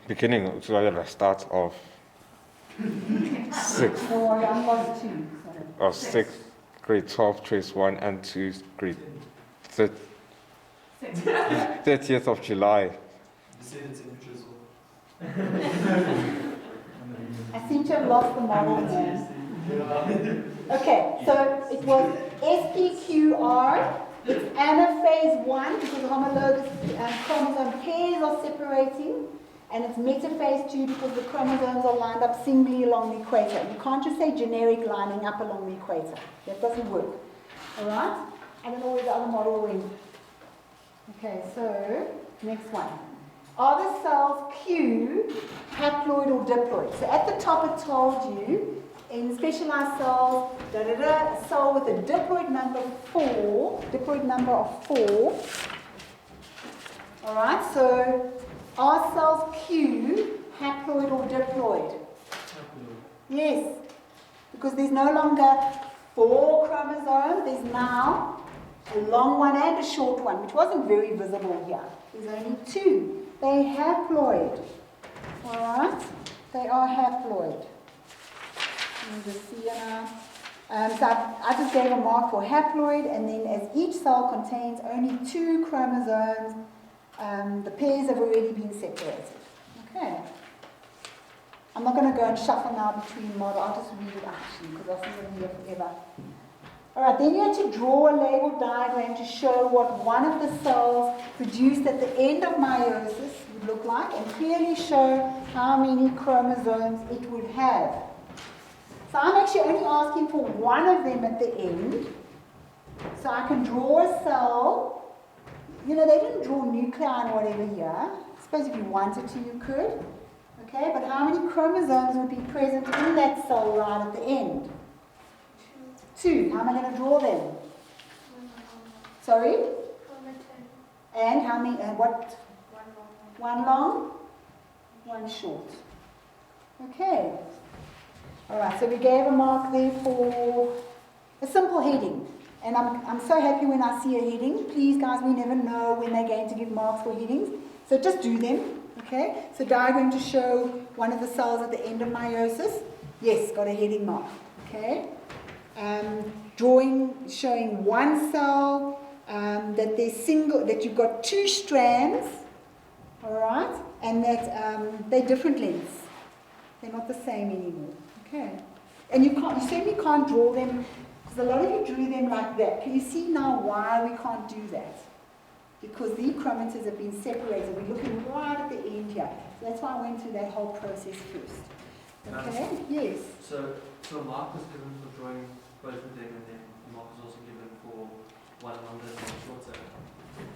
beginning, so the start of sixth. No worry, I'm lost too. Of sixth, grade 12, trace 1 and 2, grade 30th of July. I seem to have lost the model there. Okay, so it was SPQR. It's anaphase 1 because homologous chromosome pairs are separating, and it's metaphase 2 because the chromosomes are lined up singly along the equator. You can't just say generic lining up along the equator. That doesn't work. Alright? I don't know where the other model went. Okay, so next one. Are the cells Q haploid or diploid? So at the top it told you in specialized cells, a cell with a diploid number of 4. Alright, so are cells Q haploid or diploid? Yes, because there's no longer 4 chromosomes, there's now a long one and a short one, which wasn't very visible here. There's only 2. They're haploid. Alright? They are haploid. Let me just see here now. So I just gave a mark for haploid, and then as each cell contains only 2 chromosomes, the pairs have already been separated. Okay. I'm not going to go and shuffle now between models. I'll just read it actually, because I think it'll be here forever. Alright, then you have to draw a labeled diagram to show what one of the cells produced at the end of meiosis would look like, and clearly show how many chromosomes it would have. So I'm actually only asking for one of them at the end. So I can draw a cell. You know, they didn't draw nuclei and whatever here. I suppose if you wanted to, you could. Okay, but how many chromosomes would be present in that cell right at the end? 2. How am I going to draw them? Sorry? And how many? And what? One long, one short. Okay. All right. So we gave a mark there for a simple heading, and I'm so happy when I see a heading. Please, guys, we never know when they're going to give marks for headings, so just do them. Okay. So diagram to show one of the cells at the end of meiosis. Yes, got a heading mark. Okay. Drawing showing one cell that they're single, that you've got 2 strands, all right, and that they're different lengths. They're not the same anymore. Okay, and you certainly can't draw them because a lot of you drew them like that. Can you see now why we can't do that? Because the chromatins have been separated. We're looking right at the end here. So that's why I went through that whole process first. Okay. Yes. So a mark was given for drawing both of them, and then a mark was also given for one longer and one shorter.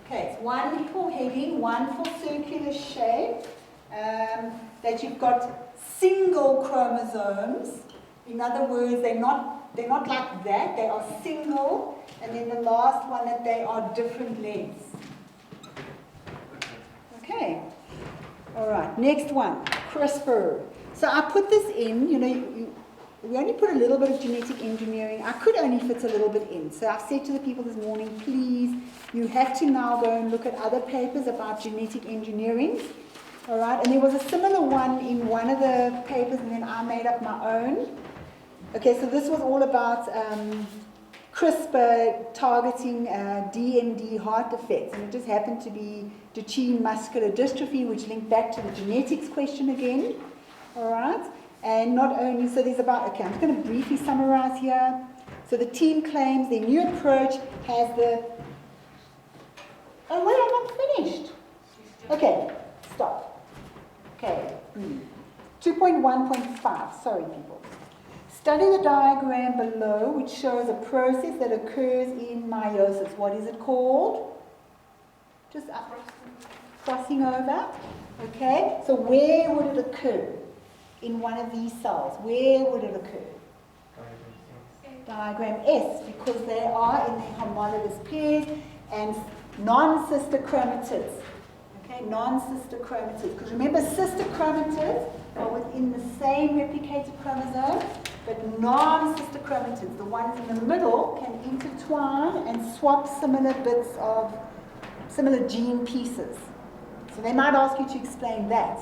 Okay, it's one for heading, one for circular shape, that you've got single chromosomes. In other words, they're not like that, they are single, and then the last one that they are different lengths. Okay. All right, next one, CRISPR. So I put this in, you know, we only put a little bit of genetic engineering. I could only fit a little bit in. So I've said to the people this morning, please, you have to now go and look at other papers about genetic engineering. All right, and there was a similar one in one of the papers, and then I made up my own. Okay, so this was all about CRISPR targeting DMD heart defects, and it just happened to be Duchenne muscular dystrophy, which linked back to the genetics question again. All right. And not only, so there's about, okay, I'm just going to briefly summarize here. So the team claims their new approach has the, oh wait, I'm not finished. Okay, stop. Okay, 2.1.5, sorry people. Study the diagram below, which shows a process that occurs in meiosis. What is it called? Just crossing over. Okay, so where would it occur? In one of these cells, where would it occur? Diagram S, because they are in the homologous pairs and non-sister chromatids. Okay, non-sister chromatids. Because remember, sister chromatids are within the same replicated chromosome, but non-sister chromatids, the ones in the middle, can intertwine and swap similar bits of similar gene pieces. So they might ask you to explain that.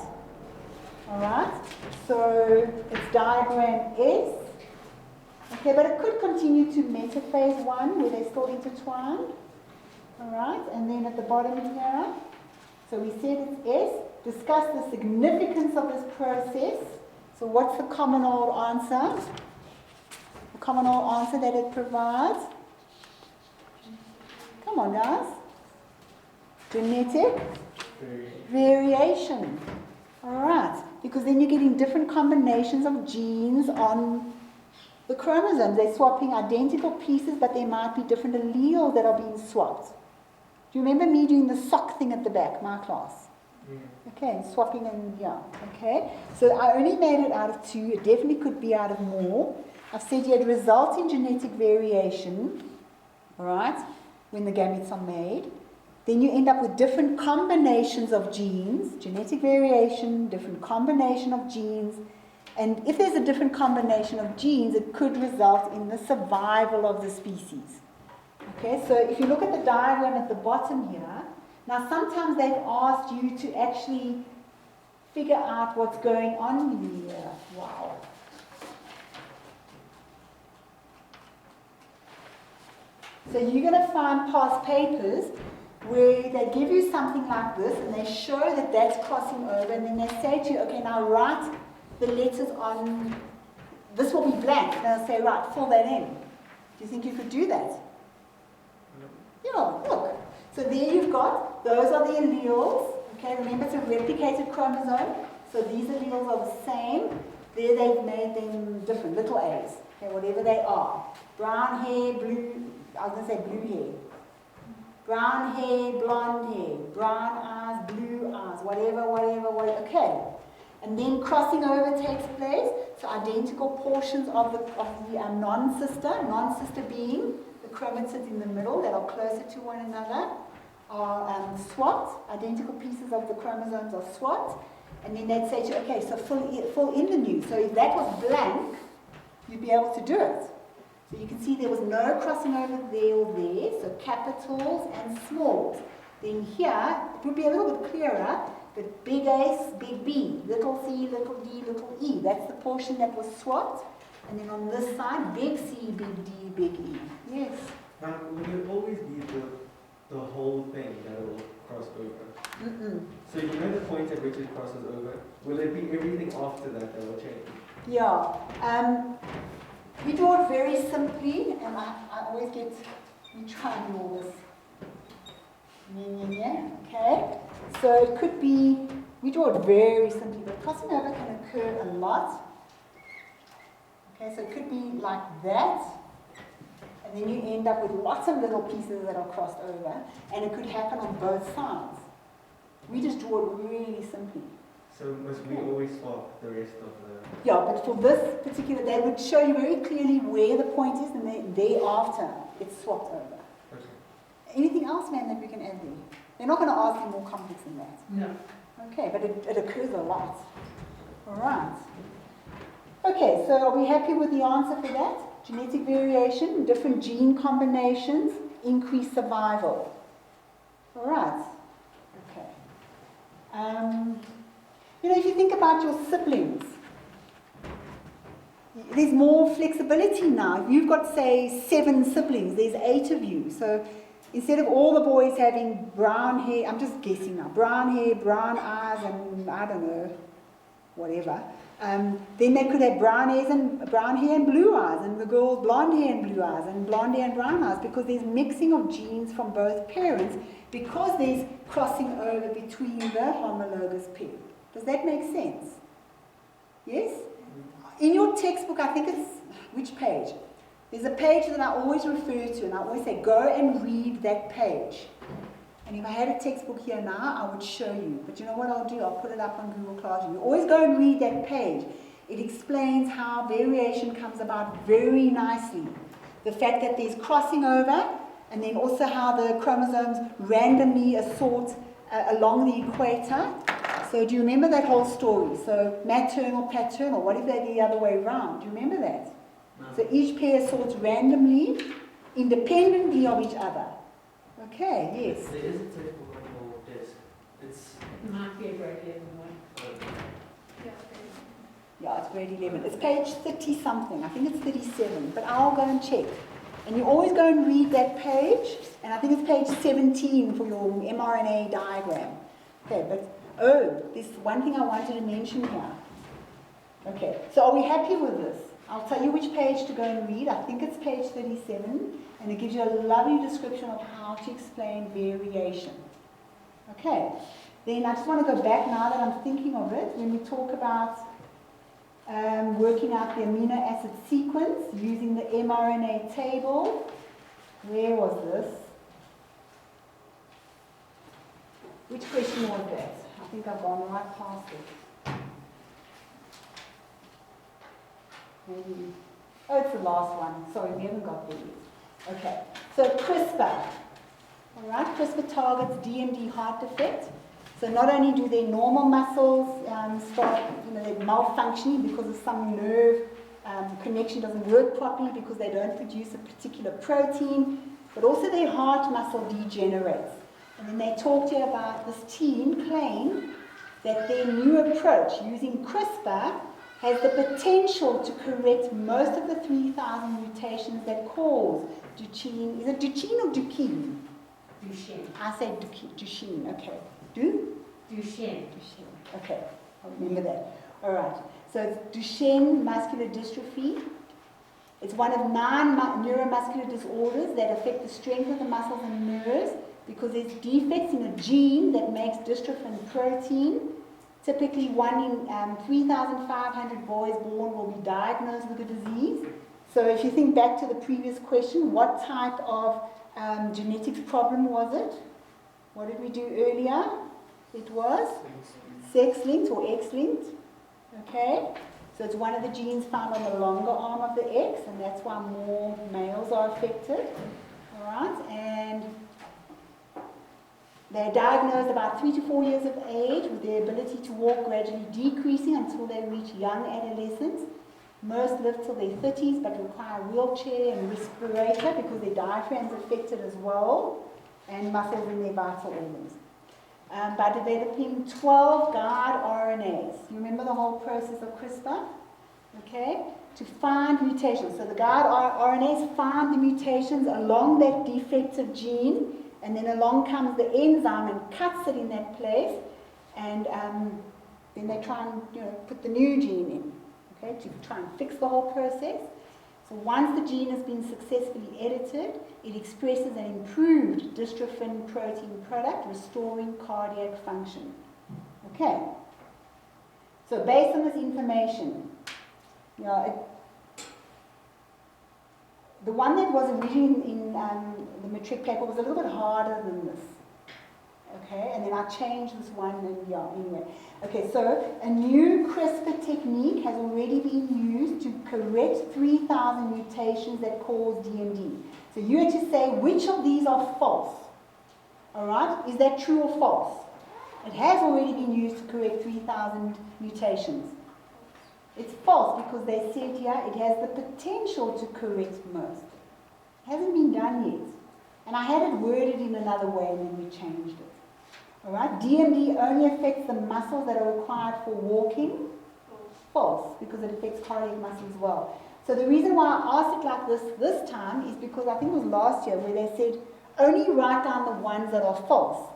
Alright? So it's diagram S. Okay, but it could continue to metaphase 1 where they're still intertwined. Alright, and then at the bottom here, so we said it's S. Discuss the significance of this process. So what's the common old answer? The common old answer that it provides? Come on, guys. Genetic variation. Alright, because then you're getting different combinations of genes on the chromosomes. They're swapping identical pieces, but there might be different alleles that are being swapped. Do you remember me doing the sock thing at the back, my class? Okay, and swapping and yeah, okay. So I only made it out of 2. It definitely could be out of more. I've said you had result in genetic variation, alright, when the gametes are made. Then you end up with different combinations of genes, genetic variation, different combination of genes. And if there's a different combination of genes, it could result in the survival of the species. Okay, so if you look at the diagram at the bottom here, now sometimes they've asked you to actually figure out what's going on here. Wow. So you're going to find past papers where they give you something like this and they show that that's crossing over, and then they say to you, okay, now write the letters on, this will be blank. And they'll say, right, fill that in. Do you think you could do that? Yeah, look. So there you've got, those are the alleles. Okay, remember it's a replicated chromosome. So these alleles are the same. There they've made them different, little a's. Okay, whatever they are. Brown hair, blue, I was going to say blue hair. Brown hair, blonde hair, brown eyes, blue eyes, whatever. Okay. And then crossing over takes place. So identical portions of the non-sister being the chromatids in the middle that are closer to one another, are swapped. Identical pieces of the chromosomes are swapped. And then they'd say to you, okay, so fill in the new. So if that was blank, you'd be able to do it. So you can see there was no crossing over there or there, so capitals and smalls. Then here, it would be a little bit clearer, but big A, big B, little c, little d, little e. That's the portion that was swapped. And then on this side, big C, big D, big E. Yes? Will it always be the whole thing that will cross over? So you know the point at which it crosses over? Will it be everything after that will change? Yeah. We draw it very simply, and I always get, we try and do all this. Okay? So it could be, we draw it very simply, but crossing over can occur a lot. Okay, so it could be like that, and then you end up with lots of little pieces that are crossed over, and it could happen on both sides. We just draw it really simply. So must we always swap the rest of the... Yeah, but for this particular, they would show you very clearly where the point is, and then thereafter it's swapped over. Okay. Anything else, man, that we can add there? They're not going to ask you more complex than that. No. Okay, but it occurs a lot. All right. Okay, so are we happy with the answer for that? Genetic variation, different gene combinations, increased survival. All right. Okay. You know, if you think about your siblings, there's more flexibility now. If you've got, say, 7 siblings, there's 8 of you. So instead of all the boys having brown hair, I'm just guessing now, brown hair, brown eyes, and I don't know, whatever, then they could have brown hair and blue eyes, and the girls blonde hair and blue eyes, and blonde hair and brown eyes, because there's mixing of genes from both parents, because there's crossing over between the homologous pair. Does that make sense? Yes? In your textbook, I think it's, which page? There's a page that I always refer to, and I always say, go and read that page. And if I had a textbook here now, I would show you. But you know what I'll do? I'll put it up on Google Classroom. You always go and read that page. It explains how variation comes about very nicely. The fact that there's crossing over, and then also how the chromosomes randomly assort along the equator. So do you remember that whole story? So maternal, paternal, what if they're the other way around? Do you remember that? No. So each pair sorts randomly, independently of each other. Okay, yes. There is a textbook on your desk. It's Might be a grade 11 one. Yeah, it's grade 11. It's page 30 something. I think it's 37, but I'll go and check. And you always go and read that page, and I think it's page 17 for your mRNA diagram. Okay, but, there's one thing I wanted to mention here. Okay, so are we happy with this? I'll tell you which page to go and read. I think it's page 37, and it gives you a lovely description of how to explain variation. Okay, then I just want to go back now that I'm thinking of it, when we talk about working out the amino acid sequence using the mRNA table. Where was this? Which question was that? I think I've gone right past it. Maybe. Oh, it's the last one. Sorry, we haven't got there yet. Okay, so CRISPR. All right, CRISPR targets DMD heart defect. So not only do their normal muscles start, they're malfunctioning because of some nerve connection doesn't work properly because they don't produce a particular protein, but also their heart muscle degenerates. And then they talked to you about this team claim that their new approach using CRISPR has the potential to correct most of the 3,000 mutations that cause Duchenne. Is it Duchenne or Duchenne? Duchenne. I say Duchenne, okay. Duchenne. Okay, I'll remember that. All right. So it's Duchenne muscular dystrophy. It's one of 9 neuromuscular disorders that affect the strength of the muscles and nerves because there's defects in a gene that makes dystrophin protein. Typically, 1 in 3,500 boys born will be diagnosed with the disease. So if you think back to the previous question, what type of genetics problem was it? What did we do earlier? It was sex-linked or X-linked. Okay? So it's one of the genes found on the longer arm of the X, and that's why more males are affected. All right? And they're diagnosed about 3 to 4 years of age with their ability to walk gradually decreasing until they reach young adolescence. Most live till their 30s but require a wheelchair and respirator because their diaphragm's affected as well, and muscles in their vital organs. By developing 12 guide RNAs. You remember the whole process of CRISPR? Okay? To find mutations. So the guide RNAs find the mutations along that defective gene, and then along comes the enzyme and cuts it in that place, and then they try and put the new gene in, okay, to try and fix the whole process. So once the gene has been successfully edited, it expresses an improved dystrophin protein product, restoring cardiac function. Okay. So based on this information, the one that was originally in the matric paper was a little bit harder than this. Okay, and then I changed this one, and anyway. Okay, so a new CRISPR technique has already been used to correct 3,000 mutations that cause DMD. So you had to say which of these are false. All right, is that true or false? It has already been used to correct 3,000 mutations. It's false because they said here it has the potential to correct most. It hasn't been done yet. And I had it worded in another way, and then we changed it. All right, DMD only affects the muscles that are required for walking. False, because it affects cardiac muscle as well. So the reason why I asked it like this time is because I think it was last year where they said only write down the ones that are false.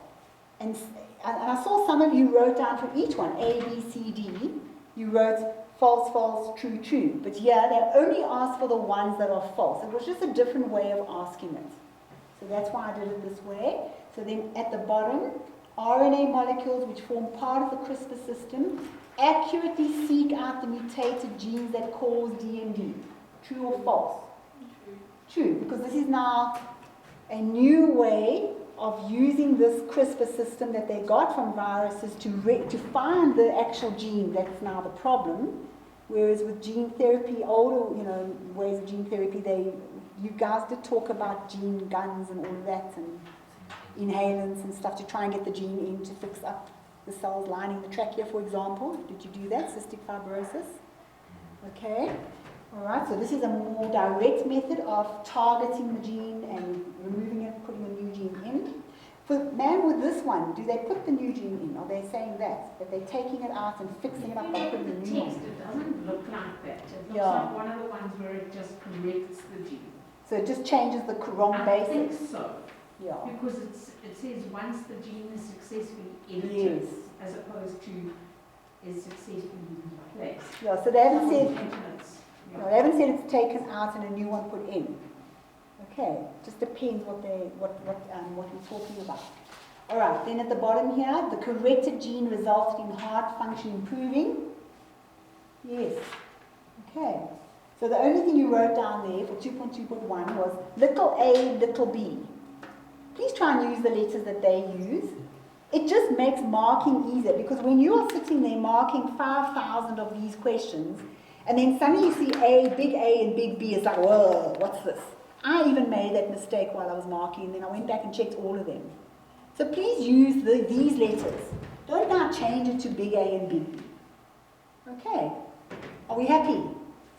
And I saw some of you wrote down for each one, A, B, C, D. You wrote false, false, true, true. But yeah, they only asked for the ones that are false. It was just a different way of asking it. So that's why I did it this way. So then at the bottom, RNA molecules which form part of the CRISPR system accurately seek out the mutated genes that cause DMD. True or false? True, because this is now a new way of using this CRISPR system that they got from viruses to find the actual gene that's now the problem. Whereas with gene therapy, older ways of gene therapy, you guys did talk about gene guns and all of that, and inhalants and stuff to try and get the gene in to fix up the cells lining the trachea, for example. Did you do that? Cystic fibrosis? Okay. All right, so this is a more direct method of targeting the gene and removing it, putting a new gene in. Man, with this one, do they put the new gene in? Are they saying that they're taking it out and fixing it up by putting the The new text, one? it doesn't look like that. It looks Yeah. like one of the ones where it just corrects the gene. So it just changes the wrong I think basis. so. Yeah. Because it says once the gene is successfully edited, Yes. as opposed to is successfully replaced. Yeah. So they haven't said. Maintenance. No, they haven't said it's taken out and a new one put in. Okay, just depends what we're talking about. All right, then at the bottom here, the corrected gene resulted in heart function improving. Yes. Okay. So the only thing you wrote down there for 2.2.1 was little a, little b. Please try and use the letters that they use. It just makes marking easier because when you are sitting there marking 5,000 of these questions, and then suddenly you see A, big A and big B, it's like, whoa, what's this? I even made that mistake while I was marking, and then I went back and checked all of them. So please use these letters. Don't now change it to big A and big B. Okay, are we happy?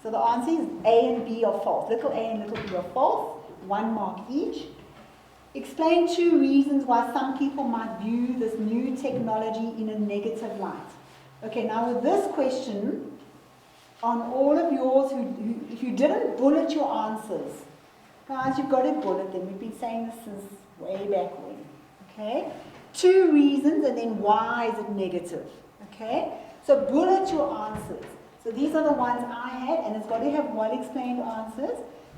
So the answer is A and B are false. Little a and little b are false, 1 mark each. Explain 2 reasons why some people might view this new technology in a negative light. Okay, now with this question, on all of yours, if you didn't bullet your answers, guys, you've got to bullet them. We've been saying this since way back when. Okay? 2 reasons, and then why is it negative? Okay? So bullet your answers. So these are the ones I had, and it's got to have well-explained answers.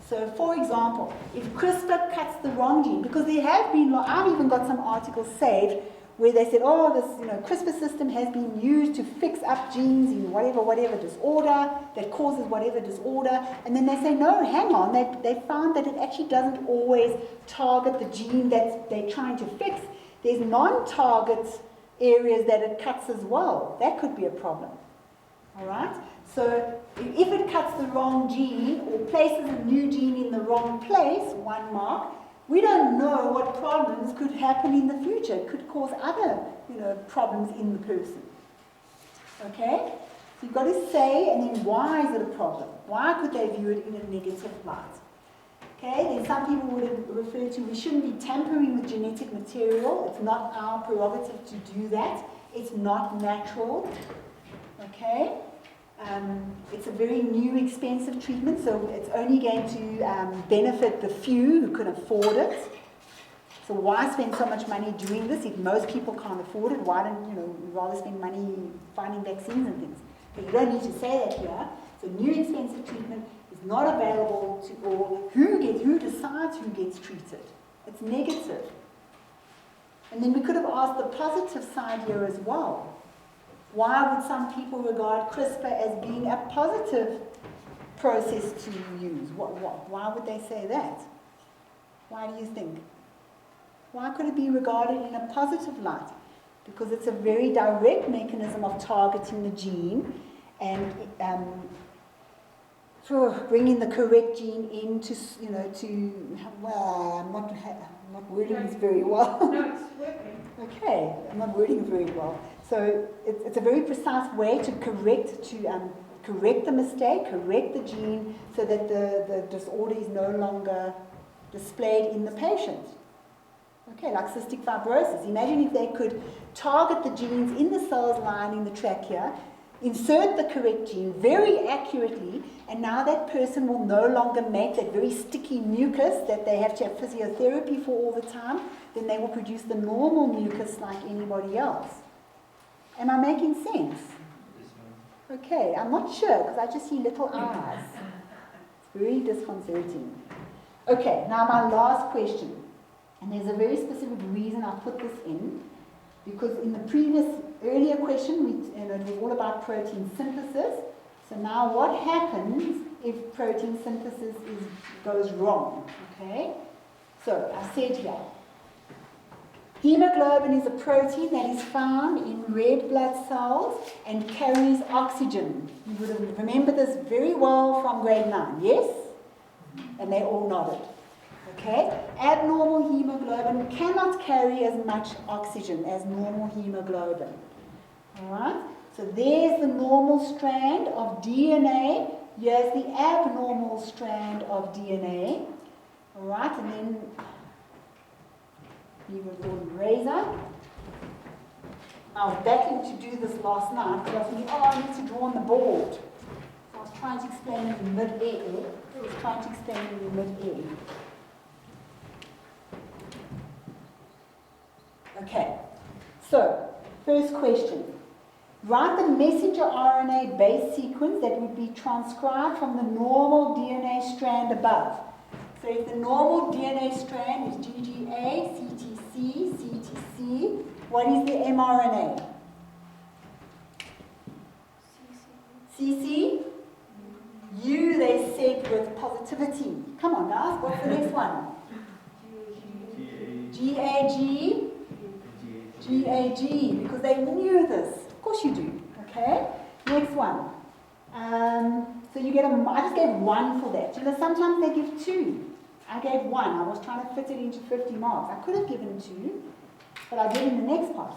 So, for example, if CRISPR cuts the wrong gene, because there have been, I've even got some articles saved where they said, oh, this CRISPR system has been used to fix up genes in whatever disorder that causes whatever disorder, and then they say, no, hang on, they found that it actually doesn't always target the gene that they're trying to fix. There's non-target areas that it cuts as well. That could be a problem. All right? So if it cuts the wrong gene or places a new gene in the wrong place, 1 mark, we don't know what problems could happen in the future. It could cause other, problems in the person. Okay? So you've got to say, and then why is it a problem? Why could they view it in a negative light? Okay? Then some people would refer to, we shouldn't be tampering with genetic material. It's not our prerogative to do that. It's not natural. Okay? It's a very new, expensive treatment, so it's only going to benefit the few who can afford it. So why spend so much money doing this if most people can't afford it? Why don't rather spend money finding vaccines and things? But you don't need to say that here. So new, expensive treatment is not available to all. Who decides who gets treated? It's negative. And then we could have asked the positive side here as well. Why would some people regard CRISPR as being a positive process to use? Why would they say that? Why do you think? Why could it be regarded in a positive light? Because it's a very direct mechanism of targeting the gene and bringing the correct gene in I'm not wording this very well. No, it's working. Okay, I'm not wording it very well. So it's a very precise way to correct the mistake, correct the gene, so that the disorder is no longer displayed in the patient. Okay, like cystic fibrosis. Imagine if they could target the genes in the cells lining the trachea, insert the correct gene very accurately, and now that person will no longer make that very sticky mucus that they have to have physiotherapy for all the time. Then they will produce the normal mucus like anybody else. Am I making sense? Okay, I'm not sure because I just see little eyes. It's very disconcerting. Okay, now my last question. And there's a very specific reason I put this in. Because in the earlier question, it was all about protein synthesis. So now what happens if protein synthesis goes wrong? Okay? So I said here, hemoglobin is a protein that is found in red blood cells and carries oxygen. You would have remembered this very well from grade 9, yes? And they all nodded. Okay? Abnormal hemoglobin cannot carry as much oxygen as normal hemoglobin. Alright? So there's the normal strand of DNA. Here's the abnormal strand of DNA. Alright? And then Beaver Gordon razor. I was battling to do this last night because I was thinking, oh, I need to draw on the board. So I was trying to explain it in mid-air. I was trying to explain it in mid-air. Okay, so first question. Write the messenger RNA base sequence that would be transcribed from the normal DNA strand above. So if the normal DNA strand is GGA, CTC, CTC, what is the mRNA? CC? U, they said with positivity. Come on, guys, what's the next one? GAG? GAG, because they knew this. Of course you do. Okay? Next one. So you get I just gave 1 for that. You know, sometimes they give 2. I gave 1. I was trying to fit it into 50 marks. I could have given 2, but I did in the next part.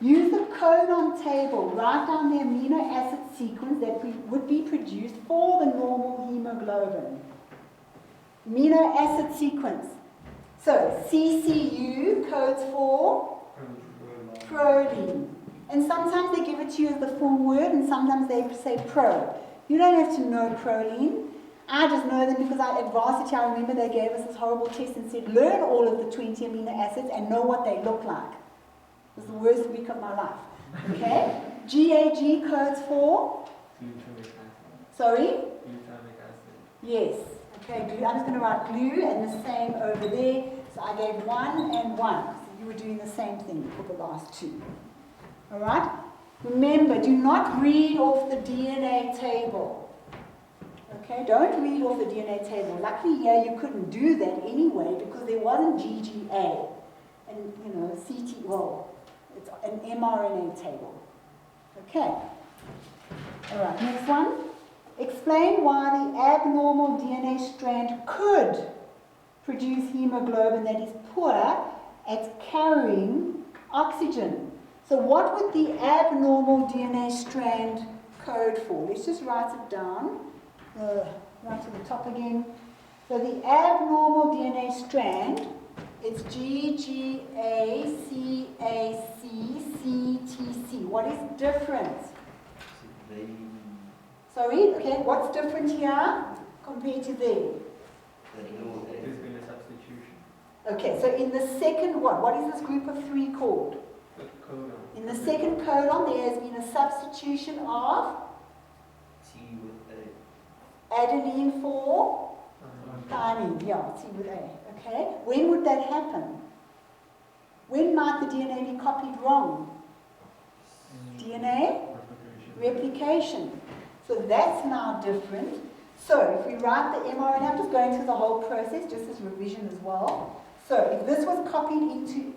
Use the codon table. Write down the amino acid sequence that would be produced for the normal hemoglobin. Amino acid sequence. So CCU codes for proline. And sometimes they give it to you as the full word, and sometimes they say pro. You don't have to know proline. I just know them because at varsity, I remember they gave us this horrible test and said, learn all of the 20 amino acids and know what they look like. It was the worst week of my life. Okay? GAG codes for? Glutamic acid. Sorry? Glutamic acid. Yes. Okay, glue. I'm just going to write glue and the same over there. So I gave 1 and 1. So you were doing the same thing for the last 2. All right? Remember, do not read off the DNA table. Okay, don't read off the DNA table. Luckily here you couldn't do that anyway because there wasn't GGA and, you know, CT, well, it's an mRNA table. Okay. All right, next one. Explain why the abnormal DNA strand could produce hemoglobin that is poor at carrying oxygen. So what would the abnormal DNA strand code for? Let's just write it down. Right to the top again. So the abnormal DNA strand, it's GGACACCTC. What is different? Sorry, okay, what's different here compared to there? There's been a substitution. Okay, so in the second one, what is this group of 3 called? The codon. In the second codon, there has been a substitution of adenine for thymine. Yeah, T with A. Okay, when would that happen? When might the DNA be copied wrong? DNA replication. So that's now different. So if we write the mRNA, I'm just going through the whole process, just as revision as well. So if this was copied into,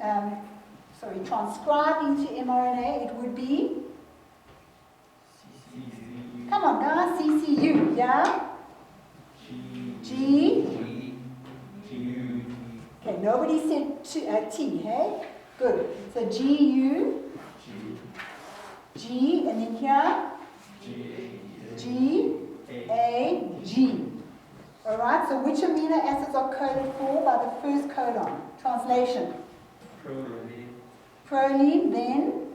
transcribed into mRNA, it would be, come on guys, CCU, yeah? G. Okay, nobody said T, hey? Good. So GU, G, and then here, G, A, G. Alright, so which amino acids are coded for by the first codon? Translation. Proline, then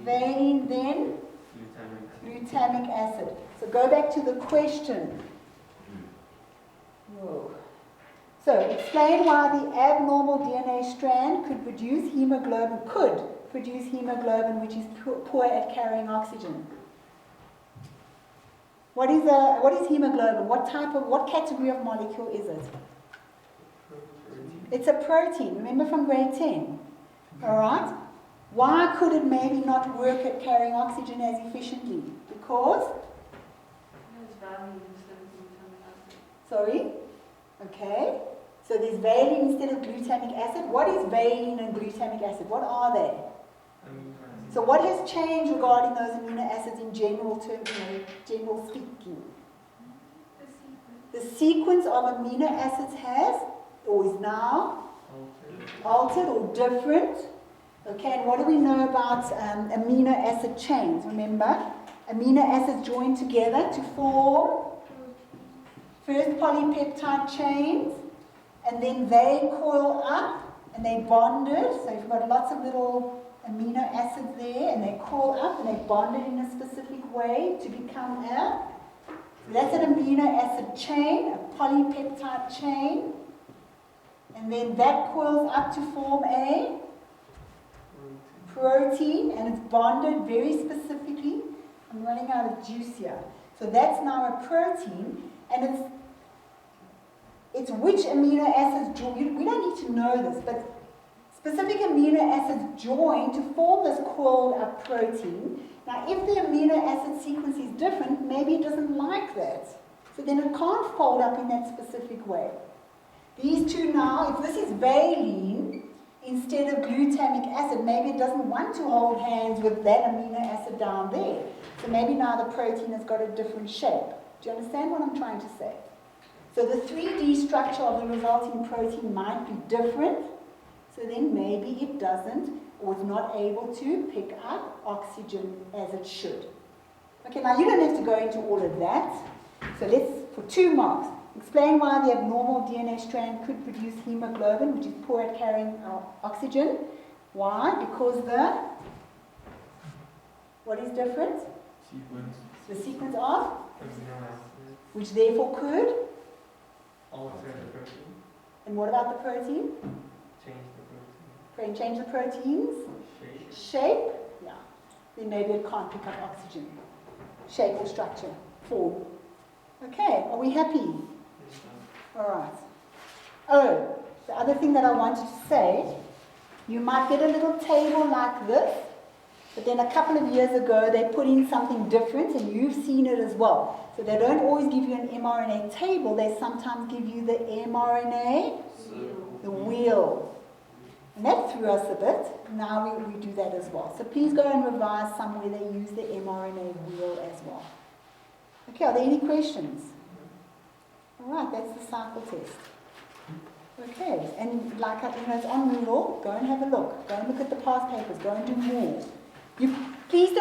valine, then glutamic acid. So go back to the question. Whoa. So explain why the abnormal DNA strand could produce hemoglobin which is poor at carrying oxygen. What is hemoglobin? What category of molecule is it? It's a protein. Remember from grade 10. All right. Why could it maybe not work at carrying oxygen as efficiently? Because? Sorry? Okay. So there's valine instead of glutamic acid. What is valine and glutamic acid? What are they? So what has changed regarding those amino acids in general terms, general speaking? The sequence of amino acids has, or is now, altered or different. Okay, and what do we know about amino acid chains? Remember, amino acids join together to form first polypeptide chains, and then they coil up and they bonded. So you've got lots of little amino acids there, and they curl up and they bonded in a specific way to become a. So that's an amino acid chain, a polypeptide chain, and then that coils up to form a protein, and it's bonded very specifically. I'm running out of juice here. So that's now a protein, and it's which amino acids join. We don't need to know this, but specific amino acids join to form this coiled up protein. Now, if the amino acid sequence is different, maybe it doesn't like that. So then it can't fold up in that specific way. These two now, if this is valine instead of glutamic acid, maybe it doesn't want to hold hands with that amino acid down there. So maybe now the protein has got a different shape. Do you understand what I'm trying to say? So the 3D structure of the resulting protein might be different. So then maybe it doesn't, or is not able to pick up oxygen as it should. Okay, now you don't have to go into all of that. So let's, for 2 marks, explain why the abnormal DNA strand could produce hemoglobin, which is poor at carrying oxygen. Why? Because what is different? Sequence. The sequence of, Amino acids. which therefore could. Alter the protein. And what about the protein? Change the protein. Change the protein's Shape. shape. Yeah. Then maybe it can't pick up oxygen. Shape or structure. Form. Okay, are we happy? Yes, All right. Oh, the other thing that I wanted to say, you might get a little table like this, but then a couple of years ago they put in something different, and you've seen it as well. So they don't always give you an mRNA table, they sometimes give you the mRNA, the wheel. And that threw us a bit. Now we do that as well. So please go and revise somewhere they use the mRNA wheel as well. Okay, are there any questions? All right, that's the cycle test. Okay, and like it's on Moodle, go and have a look. Go and look at the past papers. Go and do more. Please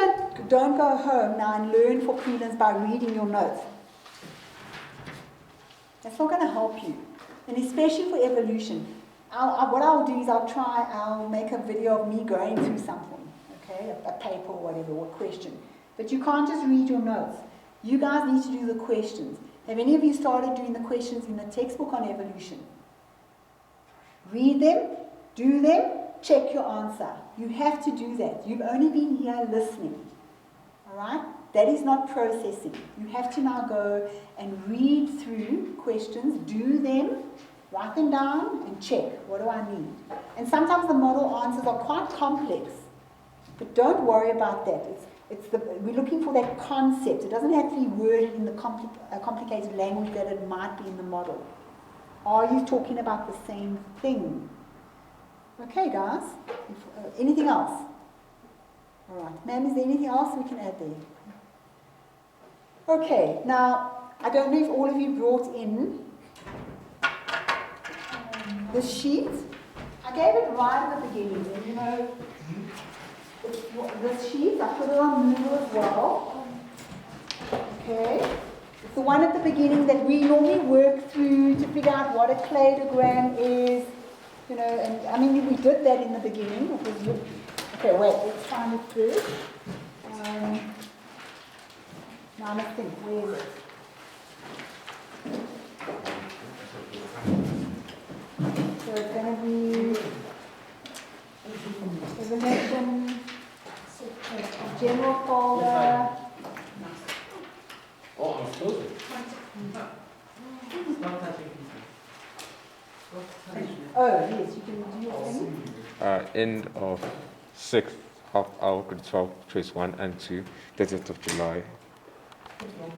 don't go home now and learn for prelims by reading your notes. That's not going to help you, and especially for evolution. What I'll do is I'll make a video of me going through something, okay, a paper or whatever, or a question. But you can't just read your notes. You guys need to do the questions. Have any of you started doing the questions in the textbook on evolution? Read them, do them, check your answer. You have to do that. You've only been here listening. All right? That is not processing. You have to now go and read through questions, do them, write them down, and check. What do I need? And sometimes the model answers are quite complex. But don't worry about that. We're looking for that concept. It doesn't have to be worded in the complicated language that it might be in the model. Are you talking about the same thing? Okay, guys. Anything else? All right. Ma'am, is there anything else we can add there? Okay. Now, I don't know if all of you brought in the sheet. I gave it right at the beginning. And, this sheet, I put it on Moodle as well. Okay. It's the one at the beginning that we normally work through to figure out what a cladogram is. And I mean, we did that in the beginning. Okay, wait, let's find it through. Now let's think, where is it? So it's going to be evolution, general folder. Oh, I'm supposed to. Stop touching people. Stop touching. Oh, yes, you can do your thing. End of 6th of our Gr12, choice 1 and 2, 30th of July. Okay.